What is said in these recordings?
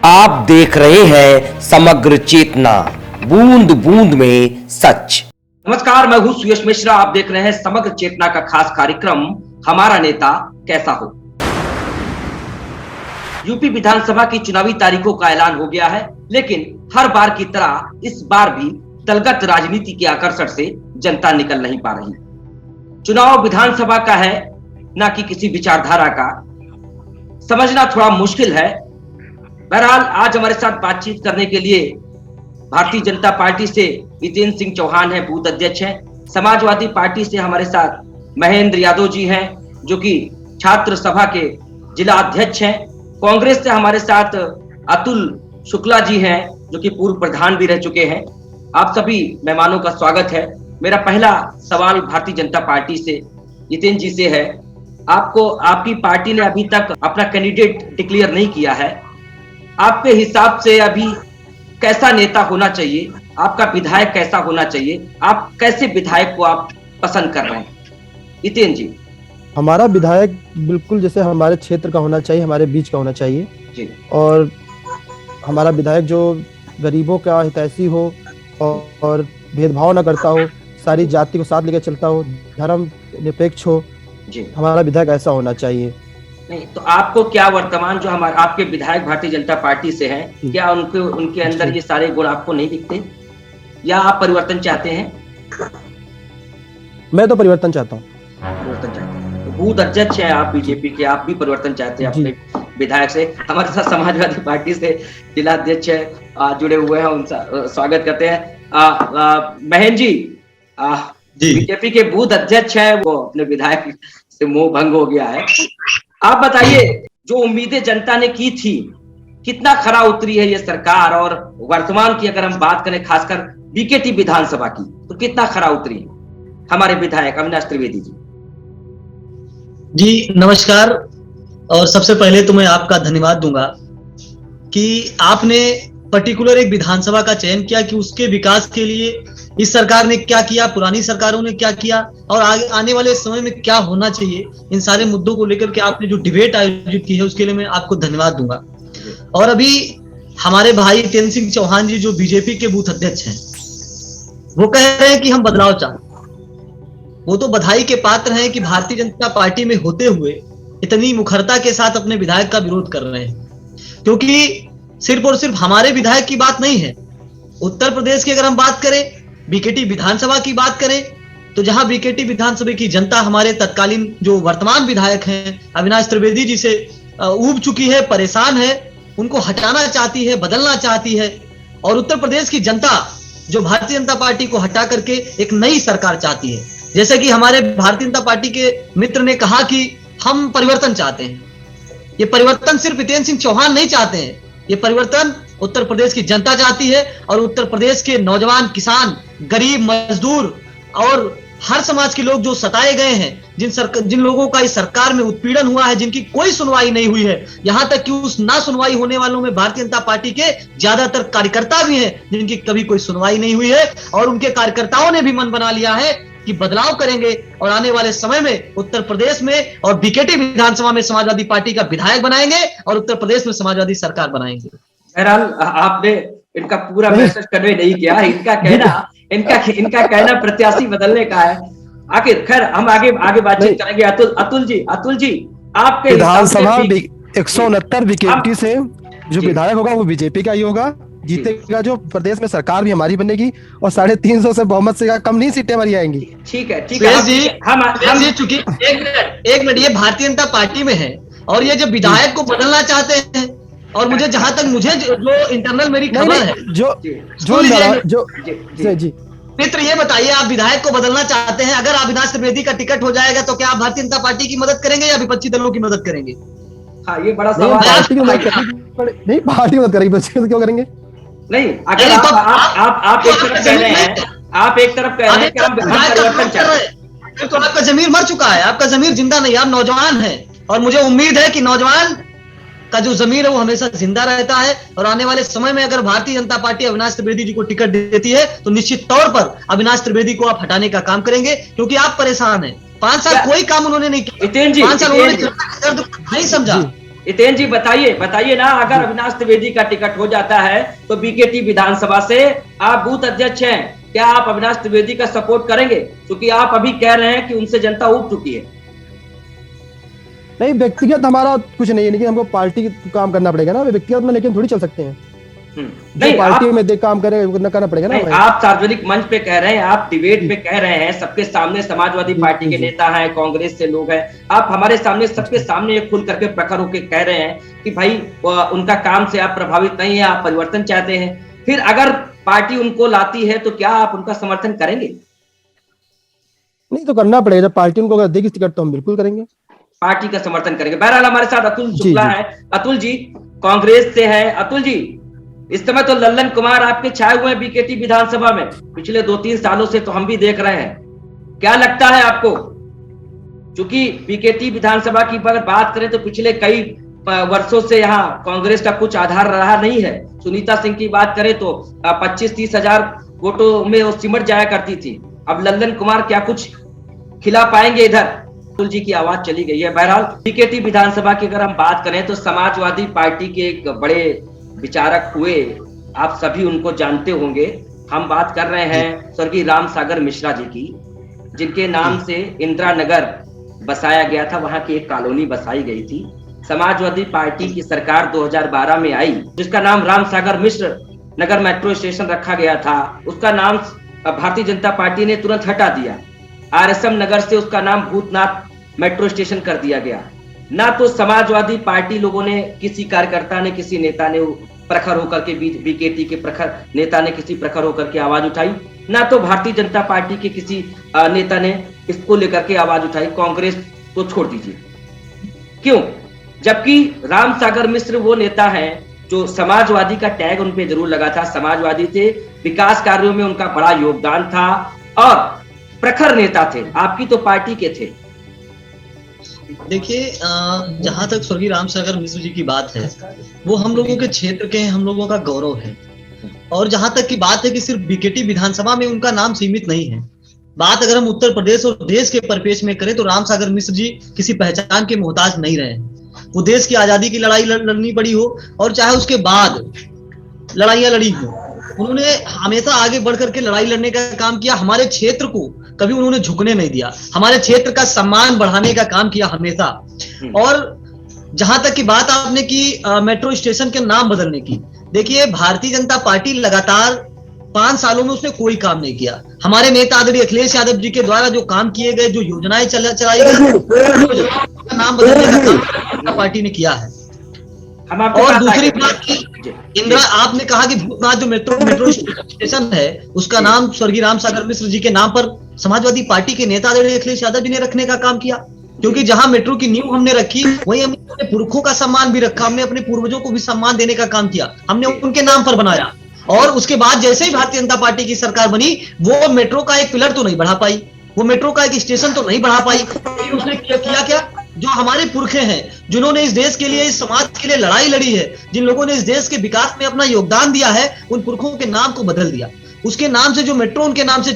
आप देख रहे हैं समग्र चेतना, बूंद बूंद में सच। नमस्कार, मैं हूं सुयश मिश्रा। आप देख रहे हैं समग्र चेतना का खास कार्यक्रम हमारा नेता कैसा हो। यूपी विधानसभा की चुनावी तारीखों का ऐलान हो गया है, लेकिन हर बार की तरह इस बार भी दलगत राजनीति के आकर्षण से जनता निकल नहीं पा रही। चुनाव विधानसभा का है, ना कि किसी विचारधारा का। समझना थोड़ा मुश्किल है। बहरहाल आज हमारे साथ बातचीत करने के लिए भारतीय जनता पार्टी से जितेंद्र सिंह चौहान है, बूथ अध्यक्ष हैं। समाजवादी पार्टी से हमारे साथ महेंद्र यादव जी हैं, जो कि छात्र सभा के जिला अध्यक्ष हैं। कांग्रेस से हमारे साथ अतुल शुक्ला जी हैं, जो कि पूर्व प्रधान भी रह चुके हैं। आप सभी मेहमानों का स्वागत है। मेरा पहला सवाल भारतीय जनता पार्टी से जितेंद्र जी से है। आपकी पार्टी ने अभी तक अपना कैंडिडेट डिक्लेयर नहीं किया है। आपके हिसाब से अभी कैसा नेता होना चाहिए, आपका विधायक कैसा होना चाहिए, आप कैसे विधायक को आप पसंद कर रहे हैं? जितेंद्र जी। हमारा विधायक बिल्कुल जैसे हमारे क्षेत्र का होना चाहिए, हमारे बीच का होना चाहिए जी। और हमारा विधायक जो गरीबों का हितैषी हो और भेदभाव न करता हो, सारी जाति को साथ लेकर चलता हो, धर्म निरपेक्ष हो जी। हमारा विधायक ऐसा होना चाहिए। नहीं तो आपको क्या वर्तमान जो हमारे आपके विधायक भारतीय जनता पार्टी से हैं, क्या उनके अंदर ये सारे गुण आपको नहीं दिखते, या आप परिवर्तन चाहते हैं? मैं तो परिवर्तन चाहता हूँ। परिवर्तन चाहते हैं। तो बूथ अध्यक्ष हैं आप बीजेपी के, आप भी परिवर्तन चाहते हैं अपने विधायक से। हमारे साथ समाजवादी पार्टी से जिला अध्यक्ष है जुड़े हुए हैं, उनका स्वागत करते हैं। महेंद्र जी, बीजेपी के बूथ अध्यक्ष है, वो अपने विधायक से मोह भंग हो गया है। आप बताइए, जो उम्मीदें जनता ने की थी, कितना खरा उतरी है ये सरकार? और वर्तमान की अगर हम बात करें खासकर बीकेटी विधानसभा की, तो कितना खरा उतरी है हमारे विधायक अविनाश त्रिवेदी जी? जी नमस्कार। और सबसे पहले तो मैं आपका धन्यवाद दूंगा कि आपने पर्टिकुलर एक विधानसभा का चयन किया कि उसके विकास के लिए इस सरकार ने क्या किया, पुरानी सरकारों ने क्या किया और आगे आने वाले समय में क्या होना चाहिए, इन सारे मुद्दों को लेकर के आपने जो डिबेट आयोजित की है उसके लिए मैं आपको धन्यवाद दूंगा। और अभी हमारे भाई जितेंद्र सिंह चौहान जी जो बीजेपी के बूथ अध्यक्ष हैं, वो कह रहे हैं कि हम बदलाव चाहते हैं। वो तो बधाई के पात्र हैं कि भारतीय जनता पार्टी में होते हुए इतनी मुखरता के साथ अपने विधायक का विरोध कर रहे हैं, क्योंकि सिर्फ और सिर्फ हमारे विधायक की बात नहीं है। उत्तर प्रदेश की अगर हम बात करें, बीकेटी विधानसभा की बात करें, तो जहां बीकेटी विधानसभा की जनता हमारे तत्कालीन जो वर्तमान विधायक हैं अविनाश त्रिवेदी जी से ऊब चुकी है, परेशान है, उनको हटाना चाहती है, बदलना चाहती है। और उत्तर प्रदेश की जनता जो भारतीय जनता पार्टी को हटा करके एक नई सरकार चाहती है। जैसे कि हमारे भारतीय जनता पार्टी के मित्र ने कहा कि हम परिवर्तन चाहते हैं। ये परिवर्तन सिर्फ जितेंद्र सिंह चौहान नहीं चाहते हैं, ये परिवर्तन उत्तर प्रदेश की जनता चाहती है। और उत्तर प्रदेश के नौजवान, किसान, गरीब, मजदूर और हर समाज के लोग जो सताए गए हैं, जिन लोगों का इस सरकार में उत्पीड़न हुआ है, जिनकी कोई सुनवाई नहीं हुई है, यहां तक कि उस ना सुनवाई होने वालों में भारतीय जनता पार्टी के ज्यादातर कार्यकर्ता भी हैं जिनकी कभी कोई सुनवाई नहीं हुई है। और उनके कार्यकर्ताओं ने भी मन बना लिया है कि बदलाव करेंगे और आने वाले समय में उत्तर प्रदेश में और बीकेटी विधानसभा में समाजवादी पार्टी का विधायक बनाएंगे और उत्तर प्रदेश में समाजवादी सरकार बनाएंगे। बहरहाल आपने इनका पूरा मैसेज कन्वे नहीं किया। इनका कहना प्रत्याशी बदलने का है। आखिर खैर हम आगे बातचीत करेंगे। अतुल जी, आपके विधानसभा 169 बीकेटी से जो विधायक होगा वो बीजेपी का ही होगा, जीतेगा जो प्रदेश में सरकार भी हमारी बनेगी और 350 से बहुमत से कम नहीं सीटें हमारी आएंगी। ठीक है हम चूंकि एक मिनट, ये भारतीय जनता पार्टी में है और ये जब विधायक को बदलना चाहते हैं, और मुझे जहां तक जो इंटरनल मेरी खबर है जी मित्र, ये बताइए, आप विधायक को बदलना चाहते हैं, अगर अविनाश त्रिवेदी का टिकट हो जाएगा तो क्या आप भारतीय जनता पार्टी की मदद करेंगे या विपक्षी दलों की मदद करेंगे? हाँ, ये बड़ा सवाल है। पार्टी की मदद करेंगे, क्यों करेंगे? नहीं, अगर आप एक तरफ कह रहे हैं, कि हम परिवर्तन चाहते हैं, तो आपका जमीर मर चुका है, आपका जमीर जिंदा नहीं, आप नौजवान हैं। और मुझे उम्मीद है कि नौजवान का जो जमीर है वो हमेशा जिंदा रहता है। और आने वाले समय में अगर भारतीय जनता पार्टी अविनाश त्रिवेदी जी को टिकट देती है तो निश्चित तौर पर अविनाश त्रिवेदी को आप हटाने का काम करेंगे, क्योंकि आप परेशान हैं। 5 साल कोई काम उन्होंने नहीं किया। 5 साल उन्होंने नहीं समझा। हितेन जी बताइए ना, अगर अविनाश त्रिवेदी का टिकट हो जाता है तो बीकेटी विधानसभा से आप बूथ अध्यक्ष हैं, क्या आप अविनाश त्रिवेदी का सपोर्ट करेंगे? क्योंकि आप अभी कह रहे हैं कि उनसे जनता उब चुकी है। नहीं, व्यक्तिगत हमारा कुछ नहीं है, लेकिन हमको पार्टी काम करना पड़ेगा ना, व्यक्तिगत में लेकिन थोड़ी चल सकते हैं। नहीं, पार्टी में देख काम करे करना पड़ेगा ना। आप सार्वजनिक मंच पे कह रहे हैं, आप डिबेट पे कह रहे हैं, सबके सामने समाजवादी पार्टी के नेता हैं, कांग्रेस से लोग हैं, आप हमारे सामने सबके सामने खुल करके प्रखर होकर कह रहे हैं कि भाई उनका काम से आप प्रभावित नहीं है, आप परिवर्तन चाहते हैं। फिर अगर पार्टी उनको लाती है तो क्या आप उनका समर्थन करेंगे? नहीं तो करना पड़ेगा, जब पार्टी उनको देगी टिकट तो हम बिल्कुल करेंगे, पार्टी का समर्थन करेंगे। बहरहाल हमारे साथ अतुल शुक्ला है। अतुल जी कांग्रेस से हैं। अतुल जी, इस समय तो लल्लन कुमार आपके छाए हुए हैं बीकेटी विधानसभा में, पिछले 2-3 सालों से तो हम भी देख रहे हैं। क्या लगता है आपको? क्योंकि बीकेटी विधानसभा की अगर बात करें तो पिछले कई वर्षों से यहाँ कांग्रेस का कुछ आधार रहा नहीं है। सुनीता सिंह की बात करें तो 25-30 हजार वोटों में वो सिमट जाया करती थी। अब लल्लन कुमार क्या कुछ खिला पाएंगे इधर? अतुल जी की आवाज चली गई है। बहरहाल बीकेटी विधानसभा की अगर हम बात करें तो समाजवादी पार्टी के एक बड़े विचारक हुए, आप सभी उनको जानते होंगे। हम बात कर रहे हैं स्वर्गीय राम सागर मिश्रा जी की, जिनके नाम से इंदिरा नगर बसाया गया था, वहां की एक कॉलोनी बसाई गई थी। समाजवादी पार्टी की सरकार 2012 में आई, जिसका नाम राम सागर मिश्र नगर मेट्रो स्टेशन रखा गया था। उसका नाम भारतीय जनता पार्टी ने तुरंत हटा दिया। आरएसएम नगर से उसका नाम भूतनाथ मेट्रो स्टेशन कर दिया गया। ना तो समाजवादी पार्टी लोगों ने, किसी कार्यकर्ता ने, किसी नेता ने प्रखर होकर के, बीकेटी के प्रखर नेता ने किसी प्रखर होकर के आवाज उठाई, ना तो भारतीय जनता पार्टी के किसी नेता ने इसको लेकर के आवाज उठाई। कांग्रेस तो छोड़ दीजिए, क्यों? जबकि राम सागर मिश्र वो नेता हैं जो समाजवादी का टैग उन पे जरूर लगा था, समाजवादी थे, विकास कार्यों में उनका बड़ा योगदान था और प्रखर नेता थे, आपकी तो पार्टी के थे। देखिए, जहां तक स्वर्गीय राम सागर मिश्र जी की बात है, वो हम लोगों के क्षेत्र के हैं, हम लोगों का गौरव है। और जहां तक की बात है कि सिर्फ बीकेटी विधानसभा में उनका नाम सीमित नहीं है, बात अगर हम उत्तर प्रदेश और देश के परिपेक्ष में करें तो राम सागर मिश्र जी किसी पहचान के मोहताज नहीं रहे। वो देश की आजादी की लड़ाई लड़नी पड़ी हो और चाहे उसके बाद लड़ाइयां लड़ी हो, उन्होंने हमेशा आगे बढ़ करके लड़ाई लड़ने का काम किया। हमारे क्षेत्र को कभी उन्होंने झुकने नहीं दिया, हमारे क्षेत्र का सम्मान बढ़ाने का काम किया हमेशा। और जहां तक की बात आपने की मेट्रो स्टेशन के नाम बदलने की, देखिए भारतीय जनता पार्टी लगातार 5 सालों में उसने कोई काम नहीं किया। हमारे नेता आदरणीय अखिलेश यादव जी के द्वारा जो काम किए गए, जो योजनाएं चलाई गई, नाम बदलने का काम जनता पार्टी ने किया है। और दूसरी बात की इंदिरा, आपने कहा कि भूतनाथ जो मेट्रो स्टेशन है उसका नाम स्वर्गीय राम सागर मिश्र जी के नाम पर समाजवादी पार्टी के नेता आदरणीय अखिलेश यादव जी ने रखने का काम किया। क्योंकि जहां मेट्रो की नींव हमने रखी, वहीं हमने अपने पुरखों का सम्मान भी रखा, हमने अपने पूर्वजों को भी सम्मान देने का काम किया, हमने उनके नाम पर बनाया। और उसके बाद जैसे ही भारतीय जनता पार्टी की सरकार बनी, वो मेट्रो का एक पिलर तो नहीं बढ़ा पाई, वो मेट्रो का एक स्टेशन तो नहीं बढ़ा पाई। उसने किया क्या? जो हमारे पुरखे हैं, जिन्होंने इस देश के लिए, इस समाज के लिए लड़ाई लड़ी है, जिन लोगों ने इस देश के विकास में अपना योगदान दिया है, उन पुरखों के नाम को बदल दिया। उसके नाम से जो मेट्रो उनके नाम से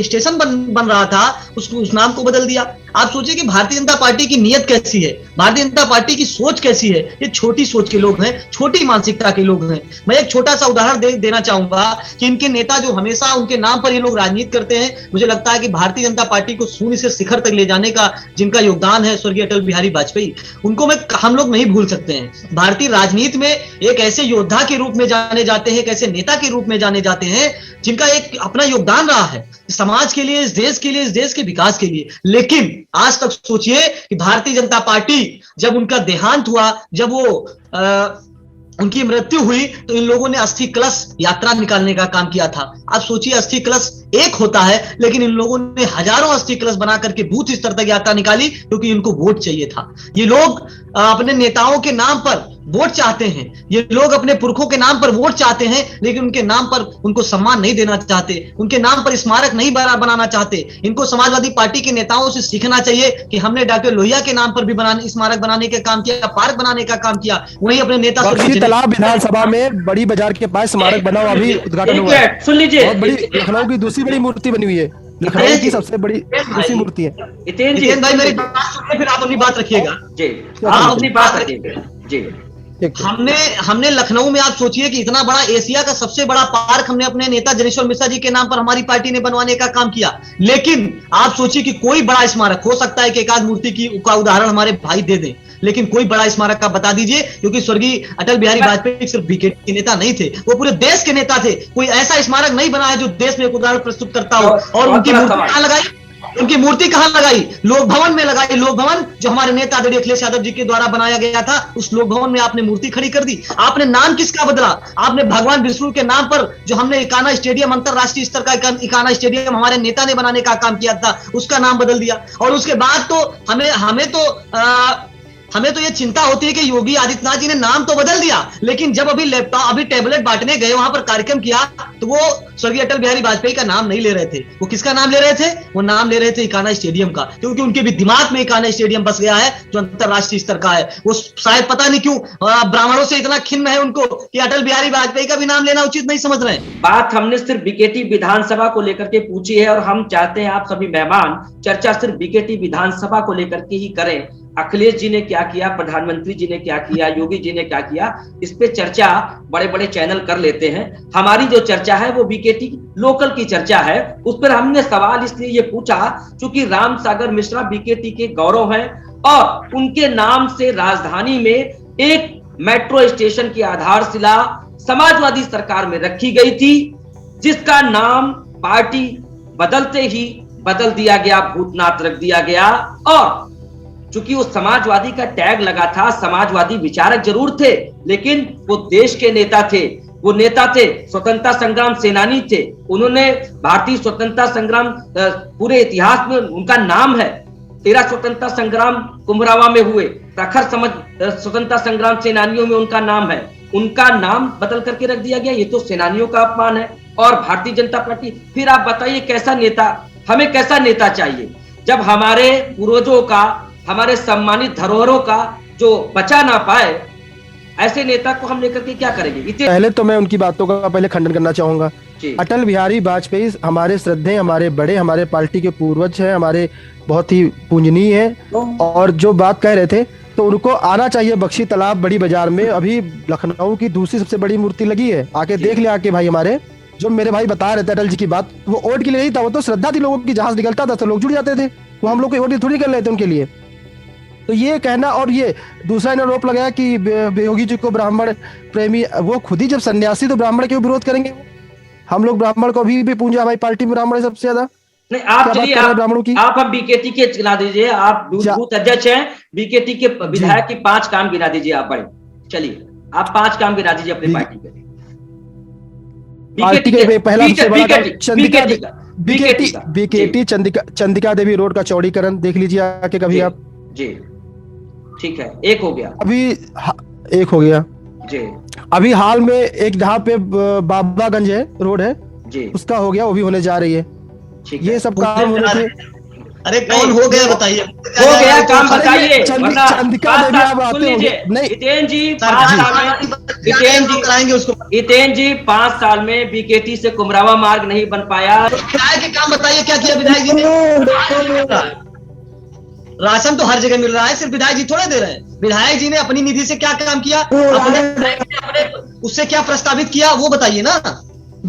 स्टेशन बन रहा था, उस नाम को बदल दिया। आप सोचिए कि भारतीय जनता पार्टी की नीयत कैसी है, भारतीय जनता पार्टी की सोच कैसी है। ये छोटी सोच के लोग हैं, छोटी मानसिकता के लोग हैं। मैं एक छोटा सा उदाहरण देना चाहूंगा कि इनके नेता जो हमेशा उनके नाम पर ये लोग राजनीति करते हैं, मुझे लगता है कि भारतीय जनता पार्टी को शून्य से शिखर तक ले जाने का जिनका योगदान है स्वर्गीय अटल बिहारी वाजपेयी, उनको हम लोग नहीं भूल सकते हैं। भारतीय राजनीति में एक ऐसे योद्धा के रूप में जाने जाते हैं, एक ऐसे नेता के रूप में जाने जाते हैं जिनका एक अपना योगदान रहा है समाज के लिए, इस देश के लिए, इस देश के विकास के लिए। लेकिन आज तक सोचिए कि भारतीय जनता पार्टी जब उनका देहांत हुआ, जब वो उनकी मृत्यु हुई, तो इन लोगों ने अस्थि कलश यात्रा निकालने का काम किया था। आप सोचिए, अस्थि कलश एक होता है, लेकिन इन लोगों ने हजारों अस्थि कलश बना करके बूथ स्तर तक यात्रा निकाली, क्योंकि इनको वोट चाहिए था। ये लोग अपने नेताओं के नाम पर वोट चाहते हैं, ये लोग अपने पुरखों के नाम पर वोट चाहते हैं, लेकिन उनके नाम पर उनको सम्मान नहीं देना चाहते, उनके नाम पर स्मारक नहीं बनाना चाहते। इनको समाजवादी पार्टी के नेताओं से सीखना चाहिए कि हमने डॉक्टर लोहिया के नाम पर भी स्मारक बनाने का काम किया, पार्क बनाने का काम किया। वहीं अपने नेता तालाब विधानसभा में बड़ी बाजार के पास स्मारक बना हुआ, अभी उद्घाटन हुआ है। सुन लीजिए, बहुत बड़ी लखनऊ की दूसरी बड़ी मूर्ति बनी हुई है, लखनऊ की सबसे बड़ी दूसरी मूर्ति है। हितेन भाई मेरी बात सुनिए, फिर आप अपनी बात रखिएगा। जी, आप अपनी बात रखिएगा। जी। हमने लखनऊ में, आप सोचिए कि इतना बड़ा एशिया का सबसे बड़ा पार्क हमने अपने नेता जनेश्वर मिश्रा जी के नाम पर हमारी पार्टी ने बनवाने का काम किया। लेकिन आप सोचिए कि कोई बड़ा स्मारक, हो सकता है कि एक आध मूर्ति का उदाहरण हमारे भाई दे दें, लेकिन कोई बड़ा स्मारक का बता दीजिए, क्योंकि स्वर्गीय अटल बिहारी वाजपेयी सिर्फ बीकेटी के नेता नहीं थे, वो पूरे देश के नेता थे। कोई ऐसा स्मारक नहीं बना है जो देश में एक उदाहरण प्रस्तुत करता हो। और उनकी मूर्ति कहां लगाई? उनकी मूर्ति कहां लगाई? लोक भवन में लगाई। लोक भवन जो हमारे नेता आदरणीय अखिलेश यादव जी के द्वारा बनाया गया था, उस लोक भवन में आपने मूर्ति खड़ी कर दी। आपने नाम किसका बदला? आपने भगवान विष्णु के नाम पर जो हमने इकाना स्टेडियम, अंतरराष्ट्रीय स्तर का इकाना स्टेडियम हमारे नेता ने बनाने का काम किया था, उसका नाम बदल दिया। और उसके बाद तो हमें तो ये चिंता होती है कि योगी आदित्यनाथ जी ने नाम तो बदल दिया, लेकिन जब अभी टैबलेट बांटने गए, वहां पर कार्यक्रम किया, तो वो स्वर्गीय अटल बिहारी वाजपेयी का नाम नहीं ले रहे थे। वो किसका नाम ले रहे थे? वो नाम ले रहे थे इकाना स्टेडियम का, क्योंकि उनके भी दिमाग में इकाना स्टेडियम बस गया है जो अंतरराष्ट्रीय स्तर का है। वो शायद पता नहीं क्यों ब्राह्मणों से इतना खिन्न है उनको कि अटल बिहारी वाजपेयी का भी नाम लेना उचित नहीं समझ रहे हैं। बात हमने सिर्फ बीकेटी विधानसभा को लेकर के पूछी है, और हम चाहते हैं आप सभी मेहमान चर्चा सिर्फ बीकेटी विधानसभा को लेकर के ही करें। अखिलेश जी ने क्या किया, प्रधानमंत्री जी ने क्या किया, योगी जी ने क्या किया, इस पे चर्चा बड़े बड़े चैनल कर लेते हैं। हमारी जो चर्चा है वो बीकेटी लोकल की चर्चा है। उस पर हमने सवाल इसलिए ये पूछा क्योंकि राम सागर मिश्रा बीकेटी के गौरव हैं, और उनके नाम से राजधानी में एक मेट्रो स्टेशन की आधारशिला समाजवादी सरकार में रखी गई थी, जिसका नाम पार्टी बदलते ही बदल दिया गया, भूतनाथ रख दिया गया। और चूंकि वो समाजवादी का टैग लगा था, समाजवादी विचारक जरूर थे, लेकिन वो देश के नेता थे, वो नेता थे, स्वतंत्रता संग्राम सेनानी थे। उन्होंने भारतीय स्वतंत्रता संग्राम पूरे इतिहास में उनका नाम है। 13 स्वतंत्रता संग्राम कुम्भरावा में हुए, प्रखर स्वतंत्रता संग्राम सेनानियों में उनका नाम है। उनका नाम बदल करके रख दिया गया, ये तो सेनानियों का अपमान है। और भारतीय जनता पार्टी, फिर आप बताइए कैसा नेता, हमें कैसा नेता चाहिए जब हमारे पूर्वजों का, हमारे सम्मानित धरोहरों का जो बचा ना पाए, ऐसे नेता को हम लेकर के क्या करेंगे? पहले तो मैं उनकी बातों का पहले खंडन करना चाहूंगा। अटल बिहारी वाजपेयी हमारे श्रद्धेय, हमारे बड़े, हमारे पार्टी के पूर्वज हैं, हमारे बहुत ही पूजनीय हैं। और जो बात कह रहे थे, तो उनको आना चाहिए बख्शी तालाब बड़ी बाजार में, अभी लखनऊ की दूसरी सबसे बड़ी मूर्ति लगी है, आके देख ले आके भाई। हमारे जो मेरे भाई बता रहे थे अटल जी की बात, वो वोट के लिए नहीं था, वो तो श्रद्धा थी लोगों की। जहाज निकलता था तो लोग जुड़ जाते थे, वो हम लोग को वोट थोड़ी कर रहे थे उनके लिए। तो ये कहना, और ये दूसरा इन्होंने आरोप लगाया कि योगी जी को ब्राह्मण प्रेमी, वो खुद ही जब सन्यासी तो ब्राह्मण क्यों विरोध करेंगे? हम लोग ब्राह्मण को अभी भी पूंजा, हमारी पार्टी में ब्राह्मण है सबसे ज्यादा। नहीं, आप चलिए, ब्राह्मणों की आप बीकेटी के गिना दीजिए, आप बूथ अध्यक्ष हैं बीकेटी के विधायक की 5 काम गिना दीजिए आप बड़े। चलिए आप 5 काम गिना दीजिए अपनी पार्टी के। पहला बीकेटी चंदिका देवी रोड का चौड़ीकरण देख लीजिए आके कभी आप। जी ठीक है, एक हो गया, अभी एक हो गया जी। अभी हाल में एक जहाँ पे बाबागंज है रोड है जी, उसका हो गया, वो भी होने जा रही है। ये सब काम होने थे। अरे कौन हो गया बताइए, हो गया काम बताइए। चंदिका देवी आप आते होंगे नहीं? हितेन जी 5 साल में, कराएंगे उसको। हितेन जी 5 साल में बीकेटी से कुमरावा मार्ग नहीं बन पाया। विधायक के काम बताइए, क्या किया विधायक जी ने? राशन तो हर जगह मिल रहा है, सिर्फ विधायक जी थोड़े दे रहे हैं। विधायक जी ने अपनी निधि से क्या काम किया, उससे क्या प्रस्तावित किया, वो बताइए ना।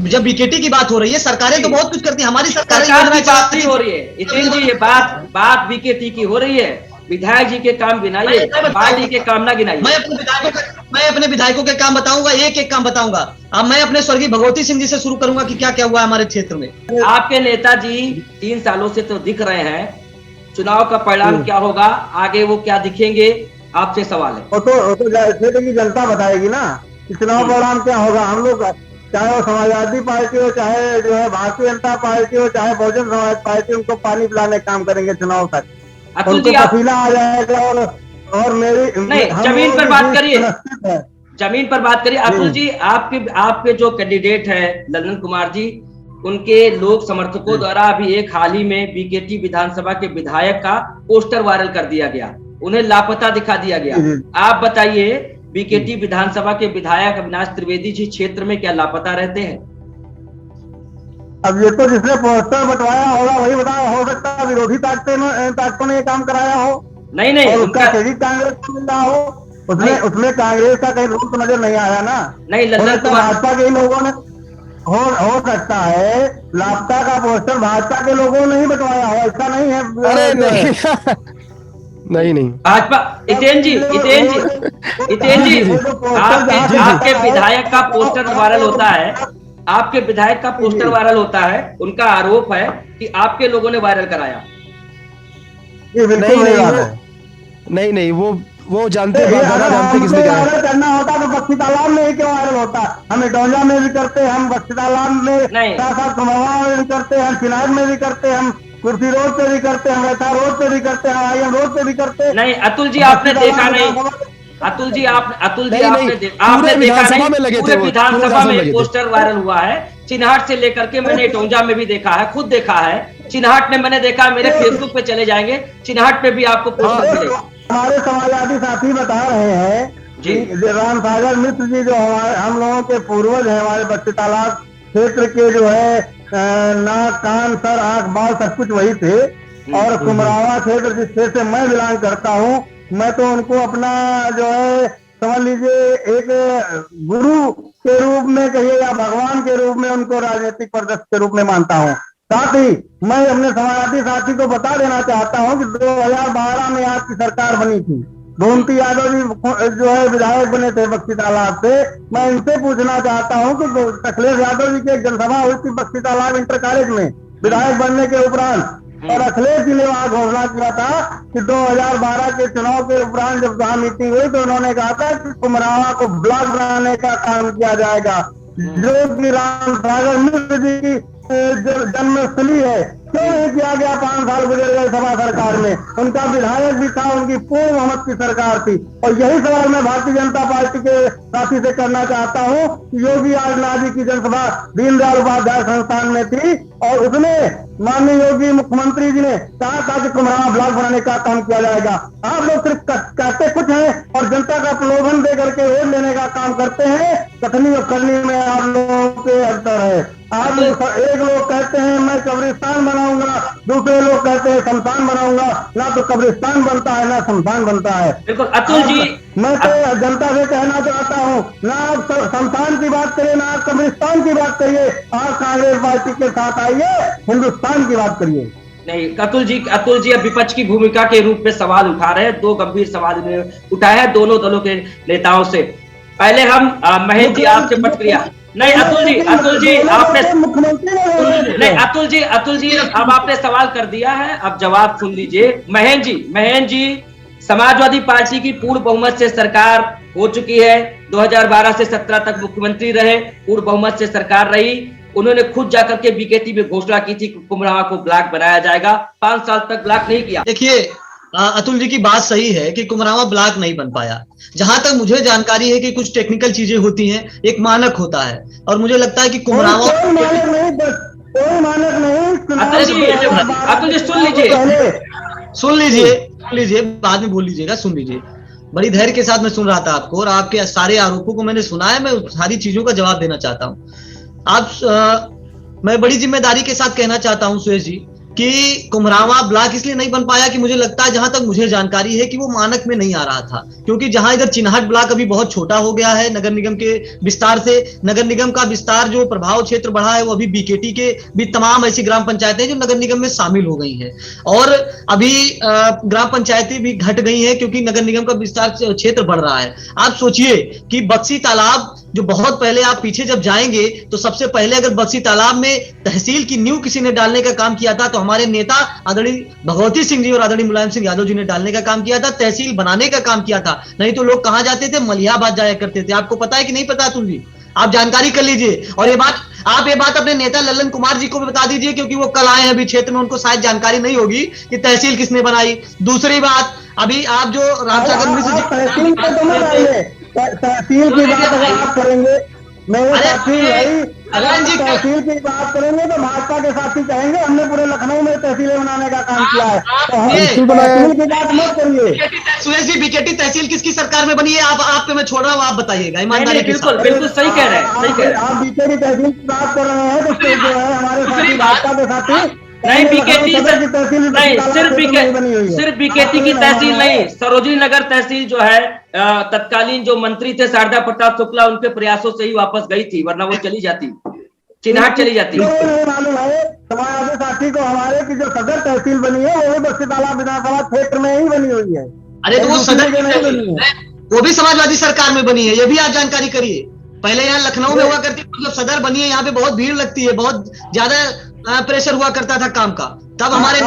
जब बीकेटी की बात हो रही है, सरकारें तो बहुत कुछ करती है, हमारी सरकार की हो रही है। हितेन जी ये बात बीकेटी की हो रही है, विधायक जी के काम गिनाइए, पार्टी के काम ना गिनाइए। मैं अपने विधायकों के काम बताऊंगा, एक एक काम बताऊंगा। अब मैं अपने स्वर्गीय भगवती सिंह जी से शुरू करूंगा कि क्या क्या हुआ हमारे क्षेत्र में। आपके नेताजी 3 सालों से तो दिख रहे हैं, चुनाव का परिणाम क्या होगा, आगे वो क्या दिखेंगे, आपसे सवाल है। वो तो क्षेत्र की जनता बताएगी ना कि चुनाव परिणाम क्या होगा। हम लोग चाहे वो समाजवादी पार्टी हो, चाहे जो है भारतीय जनता पार्टी हो, चाहे बहुजन समाज पार्टी, उनको पानी पिलाने का काम करेंगे चुनाव तक। उनको पसीना आ जाएगा। और मेरी नहीं, जमीन पर बात करिए, जमीन पर बात करिए। अतुल जी, आपके जो कैंडिडेट है ललन कुमार जी, उनके लोक समर्थकों द्वारा अभी एक हाल ही में बीकेटी विधानसभा के विधायक का पोस्टर वायरल कर दिया गया, उन्हें लापता दिखा दिया गया। आप बताइए, बीकेटी विधानसभा के विधायक अविनाश त्रिवेदी जी क्षेत्र में क्या लापता रहते हैं? अब ये तो जिसने पोस्टर बंटवाया होगा वही बताया, हो सकता है विरोधी ताकतों ने ये काम कराया हो। नहीं, उसका क्रेडिट कांग्रेस को मिल रहा हो। उसमें कांग्रेस का कहीं रूप नजर नहीं आया ना। नहीं, लल्लन कुमार भाजपा के लोगों ने हो सकता है लापता का पोस्टर भाजपा के लोगों ने ही बंटवाया हो, ऐसा नहीं है। अरे नहीं भाजपा, हितेन जी आपके विधायक का पोस्टर वायरल होता है, आपके विधायक का पोस्टर वायरल होता है, उनका आरोप है कि आपके लोगों ने वायरल कराया। ये बिल्कुल नहीं बात है। नहीं वो जानते किसने वायरल करना होता तो बस्ती तालाब में ही क्यों वायरल होता? हम इटौंजा में भी करते हैं, हम बस्ती तालाब में साथ साथ कुमाऊं में भी करते हैं, हम चिनार में भी करते हैं, हम कुर्सी रोड पे भी करते हैं, हम रेता रोड पे भी करते हैं, आईएम रोड पे भी करते हैं। नहीं अतुल जी आपने देखा नहीं, अतुल जी आपने देखा नहीं, पूरे विधानसभा में पोस्टर वायरल हुआ है। चिन्हाट से लेकर के मैंने इटौंजा में भी देखा है, खुद देखा है। चिन्हाट में मैंने देखा, मेरे फेसबुक पे चले जाएंगे, चिन्हाट पे भी आपको पोस्टर मिलेगा। हमारे समाजवादी साथी बता रहे हैं जी, राम सागर मिश्र जी जो हम लोगों के पूर्वज हैं, हमारे बस्ती तालाब क्षेत्र के जो है नाक कान सर आंख बाल सब कुछ वही थे। और कुमरावा क्षेत्र जिस क्षेत्र से मैं बिलोंग करता हूँ, मैं तो उनको अपना जो है समझ लीजिए एक गुरु के रूप में कहिए या भगवान के रूप में उनको राजनीतिक परिदृश्य के रूप में मानता हूँ। साथ ही मैं अपने समाजवादी साथी को बता देना चाहता हूं कि 2012 में आपकी सरकार बनी थी, गोमती यादव जी जो है विधायक बने थे बस्ती तालाब से। मैं इनसे पूछना चाहता हूं कि अखिलेश यादव जी की एक जनसभा हुई थी बस्ती तालाब इंटर कॉलेज में विधायक बनने के उपरांत, और अखिलेश जी ने वहां घोषणा किया था कि 2012 के चुनाव के उपरांत जब वहां मीटिंग हुई तो उन्होंने कहा था कि कुमरावा को ब्लॉक बनाने का काम किया जाएगा, जो कि राम सागर मिश्र जी की जन्मस्थली है। क्यों नहीं किया गया? 5 साल गुजर गए सभा सरकार में, उनका विधायक भी था, उनकी पूर्ण बहुमत की सरकार थी। और यही सवाल मैं भारतीय जनता पार्टी के साथी से करना चाहता हूं कि योगी आदित्यनाथ जी की जनसभा दीनदयाल उपाध्याय संस्थान में थी और उसमें माननीय योगी मुख्यमंत्री जी ने कहा था कि कुमरावा ब्लॉक बनाने का काम किया जाएगा। आप लोग सिर्फ कहते कुछ हैं और जनता का प्रलोभन दे करके वोट लेने का काम करते हैं। कथनी और करनी में आप लोगों के अंतर है। आप एक लोग कहते हैं मैं कब्रिस्तान बनाऊंगा, दूसरे लोग कहते हैं शमशान बनाऊंगा। ना तो कब्रिस्तान बनता है ना शमशान बनता है। बिल्कुल अतुल जी, मैं तो जनता से कहना चाहता हूँ, ना आप शमशान की बात करिए ना आप कब्रिस्तान की बात करिए, आप कांग्रेस पार्टी के साथ आइए, हिंदुस्तान की बात करिए। नहीं अतुल जी अब विपक्ष की भूमिका के रूप में सवाल उठा रहे हैं। 2 गंभीर सवाल उठाए हैं दोनों दलों के नेताओं से। पहले हम महेश जी आपसे प्रतिक्रिया। नहीं अतुल जी आपने नहीं अतुल जी अब आपने सवाल कर दिया है, अब जवाब सुन लीजिए। महेश जी समाजवादी पार्टी की पूर्ण बहुमत से सरकार हो चुकी है, 2012 से 17 तक मुख्यमंत्री रहे, पूर्ण बहुमत से सरकार रही। उन्होंने खुद जाकर के बीकेटी में घोषणा की थी कुमरावा को ब्लॉक बनाया जाएगा, 5 साल तक ब्लॉक नहीं किया। देखिए अतुल जी की बात सही है कि कुमरावा ब्लॉक नहीं बन पाया। जहां तक मुझे जानकारी है कि कुछ टेक्निकल चीजें होती हैं, एक मानक होता है और मुझे लगता है कि कुमरावा कोई मानक नहीं। अतुल जी सुन लीजिए बाद में बोल लीजिएगा, सुन लीजिए। बड़ी धैर्य के साथ मैं सुन रहा था आपको और आपके सारे आरोपों को मैंने सुना है। मैं सारी चीजों का जवाब देना चाहता हूँ। मैं बड़ी जिम्मेदारी के साथ कहना चाहता हूँ सुरेश जी कि कुमरावा ब्लॉक इसलिए नहीं बन पाया कि मुझे लगता है, जहां तक मुझे जानकारी है, कि वो मानक में नहीं आ रहा था। क्योंकि जहां इधर चिन्हाट ब्लॉक अभी बहुत छोटा हो गया है नगर निगम के विस्तार से, नगर निगम का विस्तार जो प्रभाव क्षेत्र बढ़ा है वो अभी बीकेटी के भी तमाम ऐसी ग्राम पंचायतें जो नगर निगम में शामिल हो गई हैं। और अभी ग्राम पंचायतें भी घट गई हैं क्योंकि नगर निगम का विस्तार क्षेत्र बढ़ रहा है। आप सोचिए कि बक्सी तालाब जो बहुत पहले, आप पीछे जब जाएंगे तो सबसे पहले अगर बक्सी तालाब में तहसील की नींव किसी ने डालने का काम किया था तो हमारे नेता आदरणीय भगवती सिंह जी और आदरणीय मुलायम सिंह यादव जी ने डालने का काम किया था, तहसील बनाने का काम किया था। नहीं तो लोग कहां जाते थे? मलियाबाद जाया करते थे। आपको पता है कि नहीं पता अतुल जी? आप जानकारी कर लीजिए। और ये बात अपने नेता लल्लन कुमार जी को भी बता दीजिए क्योंकि वो कल आए हैं अभी क्षेत्र में, उनको शायद जानकारी नहीं होगी कि तहसील किसने बनाई। दूसरी बात, अभी आप जो रामसागर मिश्र जी तहसील की बात अगर आप करेंगे, मेरे साथी भाई अगर तहसील की बात करेंगे तो भाजपा के साथी कहेंगे हमने पूरे लखनऊ में तहसीलें बनाने का काम किया है, तो हम तहसील की बात मत करिए। सुरेश जी, बीकेटी तहसील किसकी सरकार में बनी है? आप पे मैं छोड़ रहा हूँ, आप बताइएगा ईमानदारी के साथ। बिल्कुल सही कह रहे हैं। आप बीकेटी तहसील की बात कर रहे हैं तो जो है हमारे साथी भाजपा के साथी नहीं बीकेटी नहीं, सिर्फ बीकेटी की तहसील नहीं, सरोजिनी नगर तहसील जो है तत्कालीन जो मंत्री थे शारदा प्रसाद शुक्ला, उनके प्रयासों से ही वापस गई थी, वरना वो चली जाती, चिन्हाट चली जाती। मालूम है समाजवादी साथी को हमारे की जो सदर तहसील बनी है वो भी बस्ती तालाब विधानसभा क्षेत्र में ही बनी हुई है। अरे तो वो सदर नहीं बनी है, वो भी समाजवादी सरकार में बनी है, ये भी आप जानकारी करिए। पहले यहाँ लखनऊ में हुआ करती, मतलब सदर बनी है, यहाँ पे बहुत भीड़ लगती है, बहुत ज्यादा प्रेशर हुआ करता था काम का, तब हमारे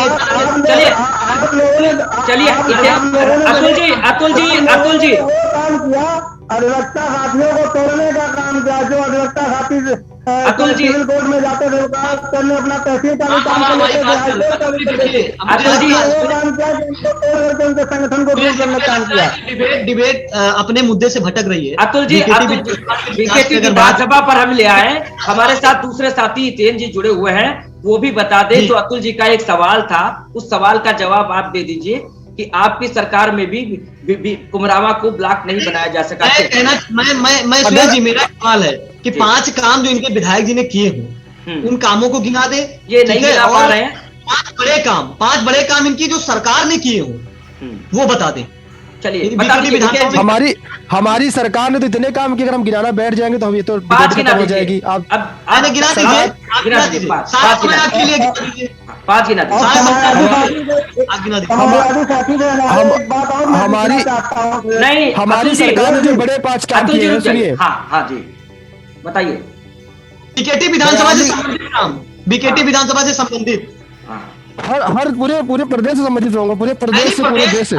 चलिए अतुल जी काम किया, अधिवक्ता साथियों को तोड़ने का काम किया, जो अधिवक्ता साथी अतुल जी सिविल कोर्ट में जाते थे करने अपना तहसील का भी काम संगठन को दूर करने का काम किया। डिबेट अपने मुद्दे से भटक रही है। अतुल जी बीकेटी विधानसभा पर हम ले आए, हमारे साथ दूसरे साथी हितेन जी जुड़े हुए हैं, वो भी बता दें। जो अतुल जी का एक सवाल था, उस सवाल का जवाब आप दे दीजिए कि आपकी सरकार में भी कुमरावा को ब्लॉक नहीं बनाया जा सका। मैं सुरेश जी, मेरा सवाल है कि 5 काम जो इनके विधायक जी ने किए हैं उन कामों को गिना दे। ये नहीं गिना पा रहे हैं। 5 बड़े काम इनकी जो सरकार ने किए हो वो बता दें। चलिए हमारी सरकार ने तो इतने काम किए, अगर हम गिनाना बैठ जाएंगे तो हम ये तो 5 गिना हो जाएगी। आप गिना दीजिए, 5 आपके लिए 5 गिना हमारी सरकार ने जो बड़े 5 काम किए हैं, सुनिए। हाँ जी बताइए। बीकेटी विधानसभा से संबंधित काम, बीकेटी विधानसभा से संबंधित हर पूरे प्रदेश से संबंधित होगा, पूरे प्रदेश से, पूरे देश से।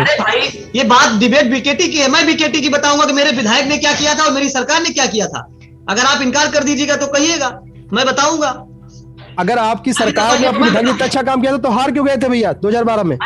ये बात डिबेट बीकेटी की है, मैं बीकेटी की बताऊंगा कि मेरे विधायक ने क्या किया था और मेरी सरकार ने क्या किया था। अगर आप इनकार कर दीजिएगा तो कहिएगा, मैं बताऊंगा। अगर आपकी सरकार ने अपने ढंग से अच्छा काम किया था तो हार क्यों गए थे भैया 2012 में,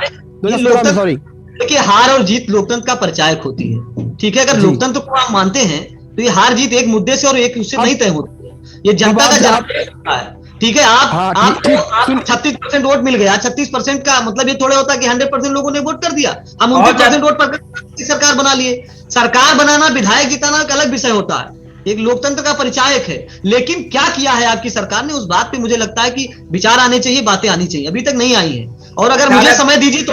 2017 में? सॉरी, देखिए हार और जीत लोकतंत्र का परिचायक होती है, ठीक है। अगर लोकतंत्र को आप मानते हैं तो ये हार जीत एक मुद्दे से और एक उससे नहीं तय होती है, ये जनता का जवाब है, ठीक है। आपको 36% वोट मिल गया, 36% का मतलब ये थोड़े होता है कि 100% लोगों ने वोट कर दिया, हम 29% वोट पर सरकार बना लिए। सरकार बनाना, विधायक जिताना एक अलग विषय होता है, एक लोकतंत्र का परिचायक है। लेकिन क्या किया है आपकी सरकार ने, उस बात पे मुझे लगता है कि विचार आने चाहिए, बातें आनी चाहिए, अभी तक नहीं आई है। और अगर मुझे समय दीजिए तो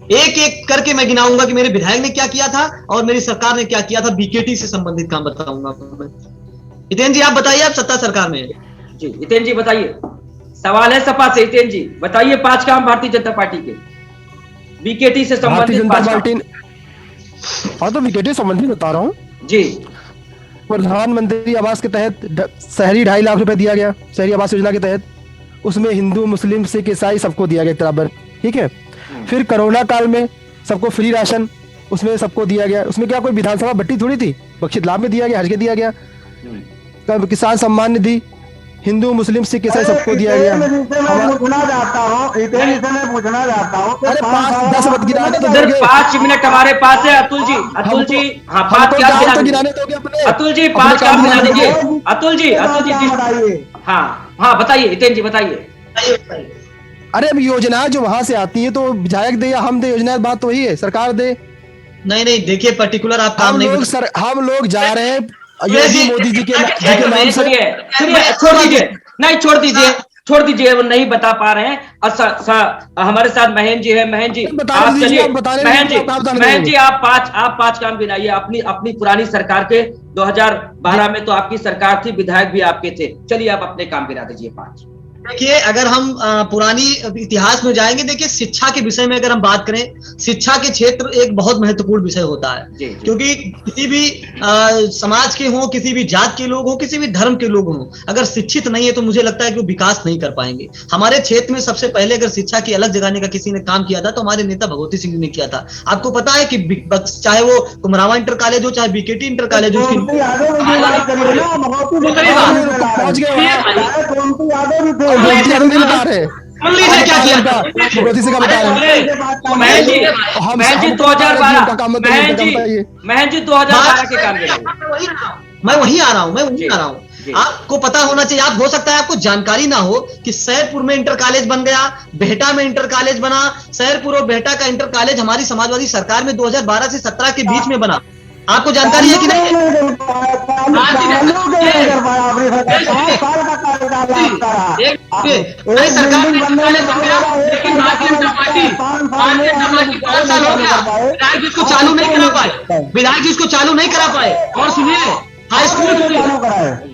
एक एक करके मैं गिनाऊंगा कि मेरे विधायक ने क्या किया था और मेरी सरकार ने क्या किया था। बीकेटी से संबंधित काम बताऊंगा। हितेन जी आप बताइए, आप सत्ता सरकार में जी। हितेन जी बताइए, सवाल है सपा से। हितेन जी बताइए 5 काम भारतीय जनता पार्टी के बीकेटी से संबंधित। हाँ तो बीकेटी संबंधित बता रहा हूँ जी। प्रधानमंत्री आवास के तहत शहरी 2.5 लाख रुपए दिया गया, शहरी आवास योजना के तहत। उसमें हिंदू, मुस्लिम, सिख, ईसाई सबको दिया गया बराबर, ठीक है। फिर कोरोना काल में सबको फ्री राशन, उसमें सबको दिया गया। उसमें क्या कोई विधानसभा बट्टी थोड़ी थी, बख्शित लाभ में दिया गया, हज के दिया गया। किसान सम्मान निधि हिंदू, मुस्लिम, सिख, ईसाई सबको दिया गया। पूछना चाहता हूँ, पूछना चाहता हूँ, अरे 5-10 मत गिराने तो 5 मिनट हमारे पास है। अतुल जी हाँ 5 काम गिराने दोगे अपने? अतुल जी 5 काम गिरा दीजिए। अतुल जी हाँ बताइए। हितेन जी बताइए। अरे अब योजनाएं जो वहां से आती है तो विधायक दे या हम दे, योजनाएं बात तो वही है, सरकार दे। नहीं देखिए पर्टिकुलर आप काम नहीं, हम लोग जा रहे हैं योगी मोदी जी के नाम से। छोड़ दीजिए वो नहीं बता पा रहे हैं। हमारे साथ महेंद्र जी है। महेंद्र जी आप चलिए। महेंद्र जी आप 5 काम गिनाइए अपनी पुरानी सरकार के। 2012 में तो आपकी सरकार थी, विधायक भी आपके थे। चलिए आप अपने काम गिना दीजिए 5। देखिए अगर हम पुरानी इतिहास में जाएंगे, देखिए शिक्षा के विषय में अगर हम बात करें, शिक्षा के क्षेत्र एक बहुत महत्वपूर्ण विषय होता है। जी। क्योंकि किसी भी समाज के हों, किसी भी जात के लोग हों, किसी भी धर्म के लोग हों, अगर शिक्षित नहीं है तो मुझे लगता है कि वो विकास नहीं कर पाएंगे। हमारे क्षेत्र में सबसे पहले अगर शिक्षा की अलग जगाने का किसी ने काम किया था तो हमारे नेता भगवती सिंह ने किया था। आपको पता है कि चाहे वो कुमरावा इंटर कॉलेज हो, चाहे बीकेटी इंटर कॉलेज हो, क्या किया था महन जी 2012 के काम। मैं वही आ रहा हूँ। आपको पता होना चाहिए, आप हो सकता है आपको जानकारी ना हो कि सैदपुर में इंटर कॉलेज बन गया, बेहटा में इंटर कॉलेज बना। सैदपुर और बेहटा का इंटर कॉलेज हमारी समाजवादी सरकार में 2012 से 17 के बीच में बना। आपको जानकारी है कि नहीं? सरकार ने लेकिन भारतीय जनता पार्टी जिसको चालू नहीं करा पाए, विधायक जी इसको चालू नहीं करा पाए। और सुनिए हाई स्कूल,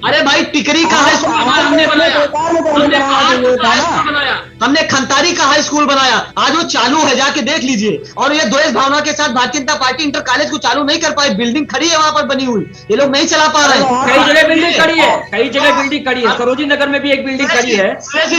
अरे भाई टिकरी का हाई स्कूल हमने बनाया, हमने खंतारी का हाई स्कूल बनाया, आज वो चालू है, जाके देख लीजिए। और ये द्वेष भावना के साथ Bharatiya Janata party inter college को चालू नहीं कर पाई, बिल्डिंग खड़ी है वहां पर बनी हुई, ये लोग नहीं चला पा रहे हैं। कई जगह बिल्डिंग खड़ी है, कई जगह बिल्डिंग खड़ी है, सरोजी नगर में भी एक बिल्डिंग खड़ी है। सुरेश जी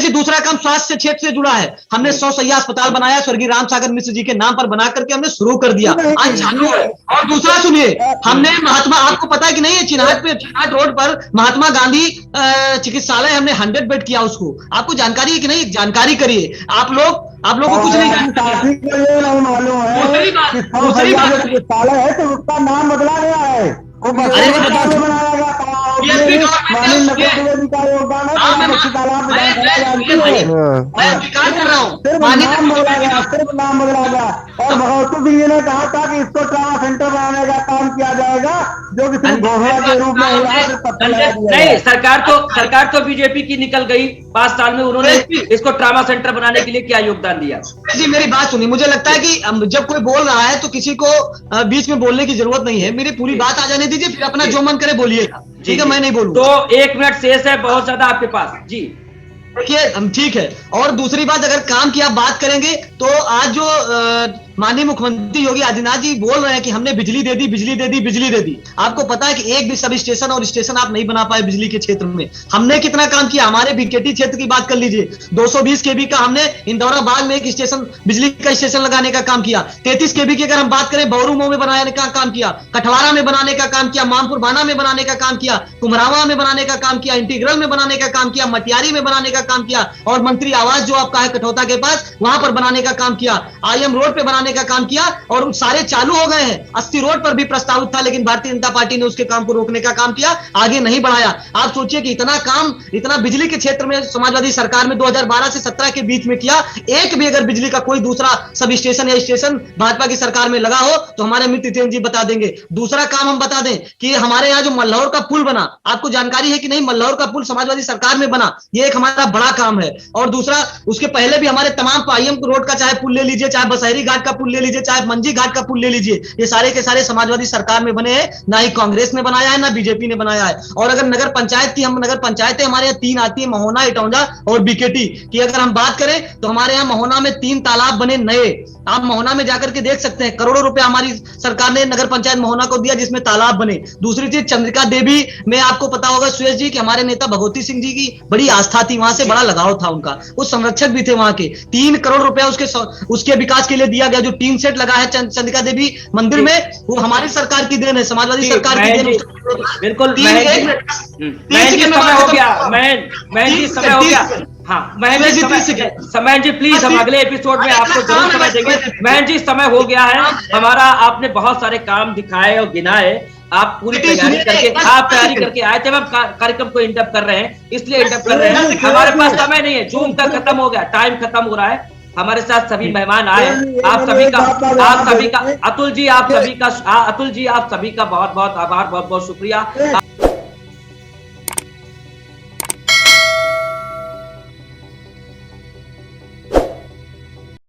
दूसरा काम स्वास्थ्य क्षेत्र से जुड़ा है, हमने 100 सैया अस्पताल बनाया, स्वर्गीय राम सागर मिश्र जी के नाम पर बना करके हमने शुरू कर दिया, आज चालू है। और दूसरा सुनिए, हमने महात्मा, आपको पता है कि नहीं है, चिन्हाट रोड पर महात्मा गांधी चिकित्सालय हमने 100 बेड किया उसको, आपको जानकारी है कि नहीं? जानकारी करिए आप लोग को कुछ नहीं मालूम है। चिकित्सालय है तो उसका नाम बदला गया है, वो बनाया गया था, सिर्फ नाम बदला गया। और भगवती सिंह जी ने कहा था कि इसको ट्रामा सेंटर बनाने का काम किया जाएगा, जो कि सिर्फ घोषणा के रूप में नहीं। सरकार तो बीजेपी की निकल गई, 5 साल में उन्होंने इसको ट्रामा सेंटर बनाने के लिए क्या योगदान दिया? जी मेरी बात सुनिए, मुझे लगता है कि जब कोई बोल रहा है तो किसी को बीच में बोलने की जरूरत नहीं है, मेरी पूरी बात आ जाने दीजिए, फिर अपना जो मन करे बोलिएगा, ठीक है? मैं नहीं बोलूँ तो 1 मिनट शेष है, बहुत ज्यादा आपके पास जी। देखिए हम ठीक है। और दूसरी बात, अगर काम की आप बात करेंगे तो आज जो माननीय मुख्यमंत्री योगी आदित्यनाथ जी बोल रहे हैं कि हमने बिजली दे दी, बिजली दे दी, बिजली दे दी, आपको पता है कि एक भी सब स्टेशन और स्टेशन आप नहीं बना पाए बिजली के क्षेत्र में। हमने कितना काम किया, हमारे बीकेटी क्षेत्र की बात कर लीजिए, 220 केवी का हमने इंदौरा बाग में एक स्टेशन, बिजली का स्टेशन लगाने का काम किया। 33 केवी की अगर हम बात करें, बौरू में बनाने का काम किया, कठवारा में बनाने का काम किया, मामपुर बाना में बनाने का काम किया, कुमरावा में बनाने का काम किया, इंटीग्रल में बनाने का काम किया, मटियारी में बनाने का काम किया, और मंत्री आवास जो आपका है कठौता के पास, वहां पर बनाने का काम किया, IM रोड पे बनाने का काम किया, और सारे चालू हो गए हैं। 80 रोड पर भी प्रस्तावित था, लेकिन भारतीय जनता पार्टी ने उसके काम को रोकने का काम किया, आगे नहीं बढ़ाया। आप सोचिए कि इतना काम, इतना बिजली के क्षेत्र में समाजवादी सरकार में 2012 से 17 के बीच में किया, एक भी अगर बिजली का कोई दूसरा सब स्टेशन या स्टेशन भाजपा की सरकार में लगा हो तो हमारे मित्र जितेंद्र जी बता देंगे। दूसरा काम हम बता दें कि हमारे यहाँ जो मल्लौर का पुल बना, आपको जानकारी है कि नहीं? मल्लौर का पुल समाजवादी सरकार में बना, ये एक हमारा बड़ा काम है। और दूसरा, उसके पहले भी हमारे तमाम IM रोड का चाहे पुल ले लीजिए, चाहे बसहरी घाट का पुल ले लीजिए, चाहे मंजी घाट का पुल ले लीजिए, ये सारे के सारे समाजवादी सरकार में बने हैं, ना ही कांग्रेस ने बनाया है, ना बीजेपी ने बनाया है। और अगर नगर पंचायत की, हम नगर पंचायतें हमारे यहाँ 3 आती है, महोना, इटौंजा और बीकेटी की अगर हम बात करें तो हमारे यहाँ महोना में 3 तालाब बने नए, आप महोना में जाकर के देख सकते हैं। करोड़ों रुपए हमारी सरकार ने नगर पंचायत महोना को दिया, जिसमें तालाब बने। दूसरी चीज, चंद्रिका देवी में आपको पता होगा सुरेश जी कि हमारे नेता भगवती सिंह जी की बड़ी आस्था थी, वहां से बड़ा लगाव था उनका, वो संरक्षक भी थे वहां के। 3 करोड़ रुपया उसके विकास के लिए दिया गया। जो टीन सेट लगा है चंद्रिका देवी मंदिर में, वो हमारी सरकार की देन है, समाजवादी सरकार की देन। बिल्कुल समय हो गया, समय हो गया। हाँ महेंद्र जी प्लीज, हम अगले एपिसोड में आपको जरूर समय देंगे। महेंद्र जी समय हो गया है हमारा, आपने बहुत सारे काम दिखाए और गिनाए, आप पूरी तैयारी करके आए थे। हम कार्यक्रम को इंटअप कर रहे हैं, इसलिए इंटअप कर रहे हैं, हमारे पास समय नहीं है, जून तक खत्म हो गया, टाइम खत्म हो रहा है। हमारे साथ सभी मेहमान आए, आप सभी का अतुल जी आप सभी का बहुत बहुत आभार, बहुत बहुत शुक्रिया।